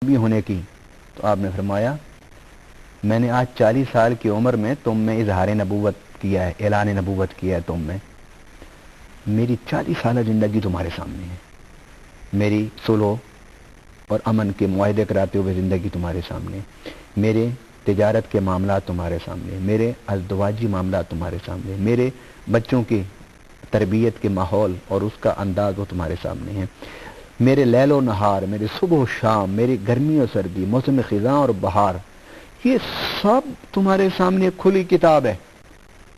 بھی ہونے کی، تو آپ نے فرمایا میں نے آج 40 سال کی عمر میں تم میں اظہار نبوت کیا ہے، اعلان نبوت کیا ہے تم میں. میری 40 سالہ زندگی تمہارے سامنے ہے، میری صلح اور امن کے معاہدے کراتے ہوئے زندگی تمہارے سامنے، میرے تجارت کے معاملات تمہارے سامنے، میرے ازدواجی معاملات تمہارے سامنے، میرے بچوں کی تربیت کے ماحول اور اس کا انداز وہ تمہارے سامنے ہے، میرے لیل و نہار، میرے صبح و شام، میری گرمی و سردی، موسم خزاں اور بہار، یہ سب تمہارے سامنے کھلی کتاب ہے.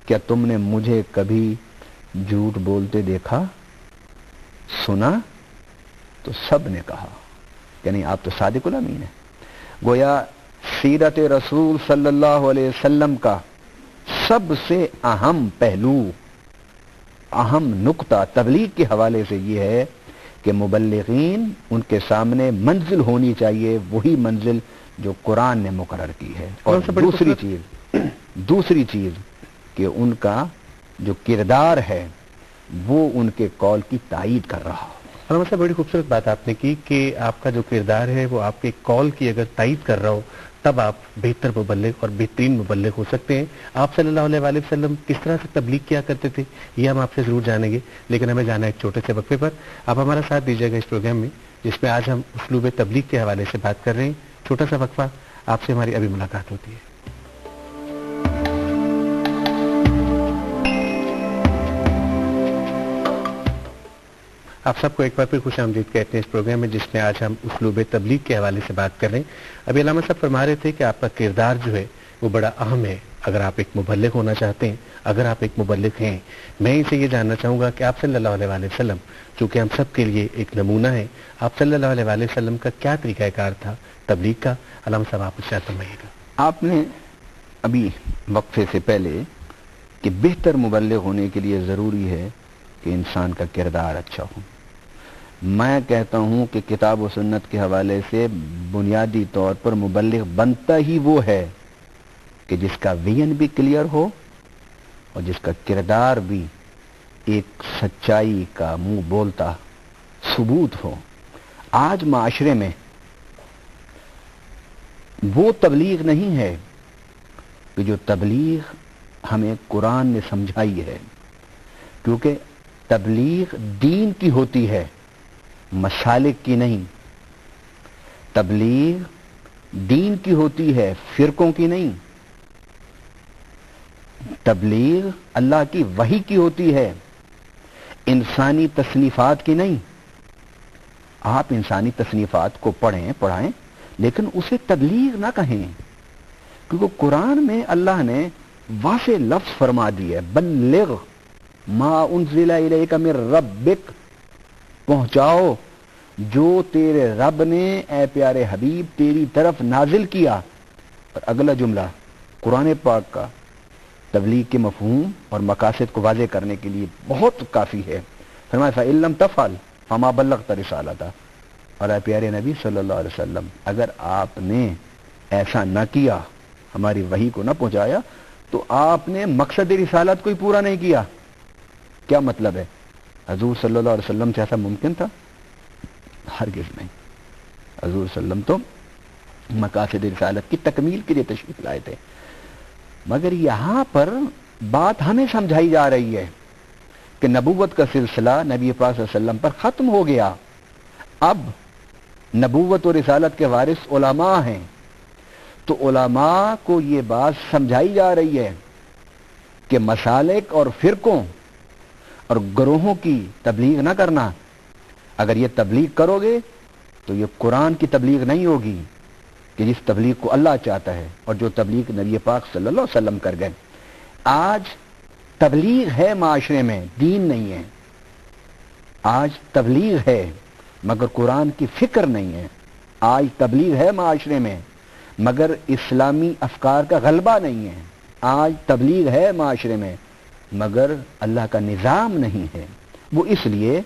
کیا تم نے مجھے کبھی جھوٹ بولتے دیکھا، سنا؟ تو سب نے کہا کہ نہیں، آپ تو صادق الامین ہیں. گویا سیرت رسول صلی اللہ علیہ وسلم کا سب سے اہم پہلو، اہم نقطہ تبلیغ کے حوالے سے یہ ہے کہ مبلغین ان کے سامنے منزل ہونی چاہیے، وہی منزل جو قرآن نے مقرر کی ہے. اور دوسری چیز کہ ان کا جو کردار ہے وہ ان کے قول کی تائید کر رہا ہو. علامہ صاحب بڑی خوبصورت بات آپ نے کی کہ آپ کا جو کردار ہے وہ آپ کے قول کی اگر تائید کر رہا ہو تب آپ بہتر مبلغ اور بہترین مبلغ ہو سکتے ہیں. آپ صلی اللہ علیہ وآلہ وسلم کس طرح سے تبلیغ کیا کرتے تھے یہ ہم آپ سے ضرور جانیں گے، لیکن ہمیں جانا ہے ایک چھوٹے سے وقفے پر. آپ ہمارا ساتھ دیجیے گا اس پروگرام میں جس میں آج ہم اسلوب تبلیغ کے حوالے سے بات کر رہے ہیں. چھوٹا سا وقفہ، آپ سے ہماری ابھی ملاقات ہوتی ہے. آپ سب کو ایک بار پھر خوش آمدید کہتے ہیں اس پروگرام میں جس میں آج ہم اسلوب تبلیغ کے حوالے سے بات کر رہے ہیں. ابھی علامہ صاحب فرما رہے تھے کہ آپ کا کردار جو ہے وہ بڑا اہم ہے اگر آپ ایک مبلغ ہونا چاہتے ہیں، اگر آپ ایک مبلغ ہیں. میں اسے یہ جاننا چاہوں گا کہ آپ صلی اللہ علیہ وآلہ وسلم چونکہ ہم سب کے لیے ایک نمونہ ہے، آپ صلی اللہ علیہ وآلہ وسلم کا کیا طریقہ کار تھا تبلیغ کا؟ علامہ صاحب آپ اس فرمائیے گا. آپ نے ابھی وقفے سے پہلے کہ بہتر مبلغ ہونے کے لیے ضروری ہے کہ انسان کا کردار اچھا ہو. میں کہتا ہوں کہ کتاب و سنت کے حوالے سے بنیادی طور پر مبلغ بنتا ہی وہ ہے کہ جس کا ویژن بھی کلیئر ہو اور جس کا کردار بھی ایک سچائی کا منہ بولتا ثبوت ہو. آج معاشرے میں وہ تبلیغ نہیں ہے کہ جو تبلیغ ہمیں قرآن نے سمجھائی ہے، کیونکہ تبلیغ دین کی ہوتی ہے، مسالک کی نہیں. تبلیغ دین کی ہوتی ہے، فرقوں کی نہیں. تبلیغ اللہ کی وحی کی ہوتی ہے، انسانی تصنیفات کی نہیں. آپ انسانی تصنیفات کو پڑھیں پڑھائیں لیکن اسے تبلیغ نہ کہیں، کیونکہ قرآن میں اللہ نے واضح لفظ فرما دی ہے، بلغ ما انزل الیک من ربک، پہنچاؤ جو تیرے رب نے اے پیارے حبیب تیری طرف نازل کیا. اور اگلا جملہ قرآن پاک کا تبلیغ کے مفہوم اور مقاصد کو واضح کرنے کے لیے بہت کافی ہے. فرمایا فَإِن لَمْ تَفْعَلْ فَمَا بَلَّغْتَ رِسَالَتَهُ، اور اے پیارے نبی صلی اللہ علیہ وسلم اگر آپ نے ایسا نہ کیا، ہماری وحی کو نہ پہنچایا، تو آپ نے مقصد رسالت کو ہی پورا نہیں کیا. کیا مطلب ہے؟ حضور صلی اللہ علیہ وسلم سے ایسا ممکن تھا؟ ہرگز نہیں. حضور صلی اللہ علیہ وسلم تو مقاصد رسالت کی تکمیل کے لیے تشریف لائے تھے. مگر یہاں پر بات ہمیں سمجھائی جا رہی ہے کہ نبوت کا سلسلہ نبی پاک صلی اللہ علیہ وسلم پر ختم ہو گیا. اب نبوت و رسالت کے وارث علماء ہیں، تو علماء کو یہ بات سمجھائی جا رہی ہے کہ مسالک اور فرقوں اور گروہوں کی تبلیغ نہ کرنا. اگر یہ تبلیغ کرو گے تو یہ قرآن کی تبلیغ نہیں ہوگی کہ جس تبلیغ کو اللہ چاہتا ہے اور جو تبلیغ نبی پاک صلی اللہ علیہ وسلم کر گئے. آج تبلیغ ہے معاشرے میں، دین نہیں ہے. آج تبلیغ ہے مگر قرآن کی فکر نہیں ہے. آج تبلیغ ہے معاشرے میں مگر اسلامی افکار کا غلبہ نہیں ہے. آج تبلیغ ہے معاشرے میں مگر اللہ کا نظام نہیں ہے. وہ اس لیے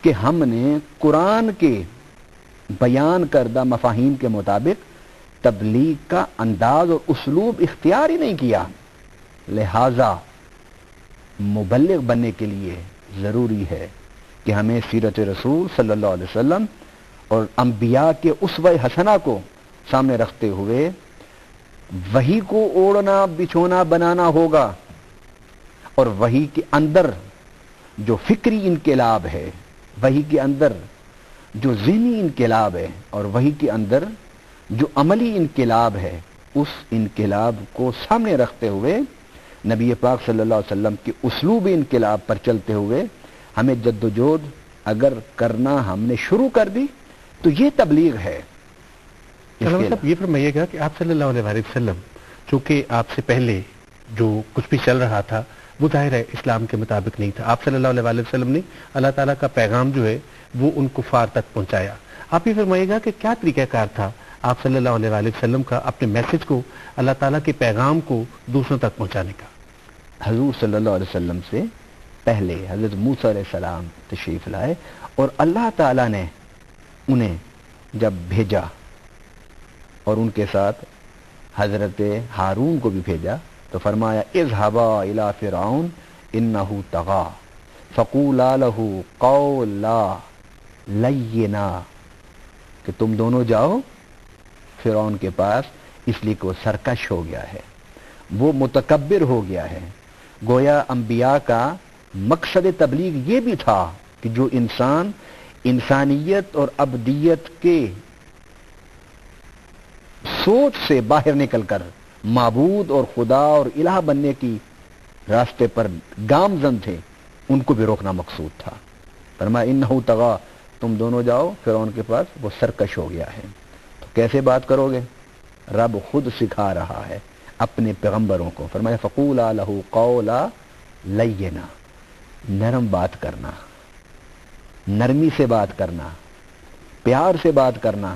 کہ ہم نے قرآن کے بیان کردہ مفاہیم کے مطابق تبلیغ کا انداز اور اسلوب اختیار ہی نہیں کیا. لہذا مبلغ بننے کے لیے ضروری ہے کہ ہمیں سیرت رسول صلی اللہ علیہ وسلم اور انبیاء کے اسوہ حسنہ کو سامنے رکھتے ہوئے وحی کو اوڑھنا بچھونا بنانا ہوگا، اور وحی کے اندر جو فکری انقلاب ہے، وحی کے اندر جو ذہنی انقلاب ہے، اور وحی کے اندر جو عملی انقلاب ہے، اس انقلاب کو سامنے رکھتے ہوئے نبی پاک صلی اللہ علیہ وسلم کے اسلوب انقلاب پر چلتے ہوئے ہمیں جدوجہد اگر کرنا ہم نے شروع کر دی تو یہ تبلیغ ہے۔ صاحب یہ فرمائیے گا کہ آپ صلی اللہ علیہ وسلم چونکہ آپ سے پہلے جو کچھ بھی چل رہا تھا وہ ظاہر ہے اسلام کے مطابق نہیں تھا، آپ صلی اللہ علیہ وسلم نے اللہ تعالیٰ کا پیغام جو ہے وہ ان کفار تک پہنچایا۔ آپ یہ فرمائیے گا کہ کیا طریقہ کار تھا آپ صلی اللہ علیہ وسلم کا اپنے میسج کو، اللہ تعالیٰ کے پیغام کو دوسروں تک پہنچانے کا؟ حضور صلی اللہ علیہ وسلم سے پہلے حضرت موسیٰ علیہ السلام تشریف لائے، اور اللہ تعالیٰ نے انہیں جب بھیجا اور ان کے ساتھ حضرت ہارون کو بھی بھیجا تو فرمایا اذهبا الى فرعون انه طغى فقولا له قولا لینا، کہ تم دونوں جاؤ فرعون کے پاس، اس لیے کہ وہ سرکش ہو گیا ہے، وہ متکبر ہو گیا ہے۔ گویا انبیاء کا مقصد تبلیغ یہ بھی تھا کہ جو انسان انسانیت اور ابدیت کے سوچ سے باہر نکل کر معبود اور خدا اور الہ بننے کی راستے پر گامزن تھے، ان کو بھی روکنا مقصود تھا۔ فرمایا انہو طغا، تم دونوں جاؤ فرعون کے پاس، وہ سرکش ہو گیا ہے۔ تو کیسے بات کرو گے؟ رب خود سکھا رہا ہے اپنے پیغمبروں کو۔ فرمایا فقولا لہ قولا لینا، نرم بات کرنا، نرمی سے بات کرنا، پیار سے بات کرنا،